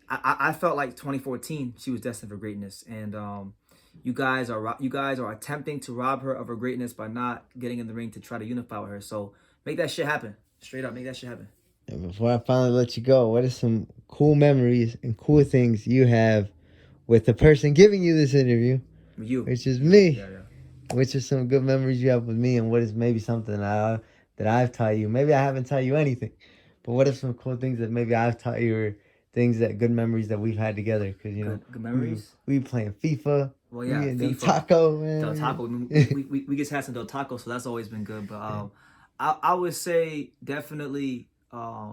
I felt like 2014 she was destined for greatness, and you guys are attempting to rob her of her greatness by not getting in the ring to try to unify with her. So make that shit happen. Straight up, make that shit happen. And before I finally let you go, what are some cool memories and cool things you have with the person giving you this interview? With you. Which is me. Yeah. Which are some good memories you have with me, and what is maybe something that I've taught you? Maybe I haven't taught you anything, but what are some cool things that maybe I've taught you, or good memories that we've had together? Because good memories. We playing FIFA. Well, yeah, FIFA. Del Taco, man. Del Taco. We just had some Del Taco, so that's always been good. But I would say definitely probably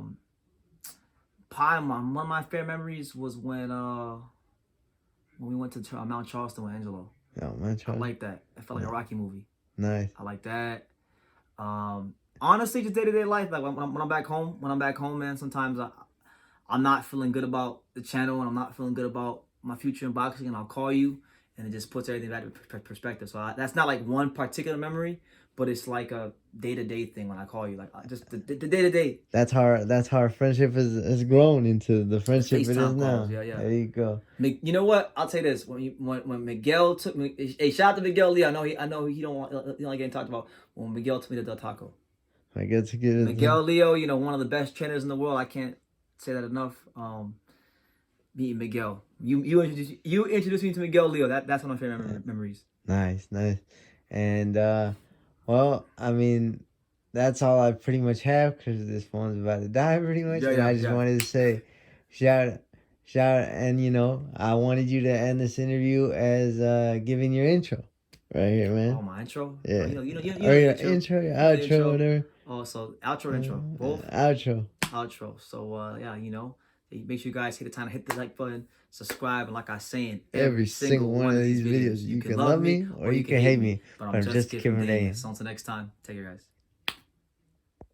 one of my favorite memories was when we went to Mount Charleston with Angelo. Oh, Mount Charleston. I like that. It felt like a Rocky movie. Nice. I like that. Honestly, just day-to-day life. Like when I'm back home, man, sometimes I'm not feeling good about the channel and I'm not feeling good about my future in boxing, and I'll call you, and it just puts everything back in perspective. So that's not like one particular memory, but it's like a day-to-day thing when I call you, like just the day-to-day. That's how our friendship has grown into the friendship it is now. Calls. Yeah. There you go. You know what? I'll tell you this: when Miguel took me, hey, shout out to Miguel Lee. I know he don't like getting talked about. When Miguel took me to Del Taco. I get to get Miguel Leo, one of the best trainers in the world. I can't say that enough. Meeting Miguel, you introduced me to Miguel Leo. That's one of my favorite memories. Nice, and well, I mean, that's all I pretty much have because this phone's about to die pretty much. And I just wanted to say, shout, and I wanted you to end this interview as giving your intro right here, man. Oh, my intro. Yeah. Your intro, your outro, whatever. Oh, so outro and intro, both Outro. outro. So yeah, you know, make sure you guys take the time to hit the like button, subscribe, and like I was saying, Every single one of these videos. You can love me or you can hate me. but I'm But I'm just a just a kid kid from from Dania. Dania. So until next time, take care, guys.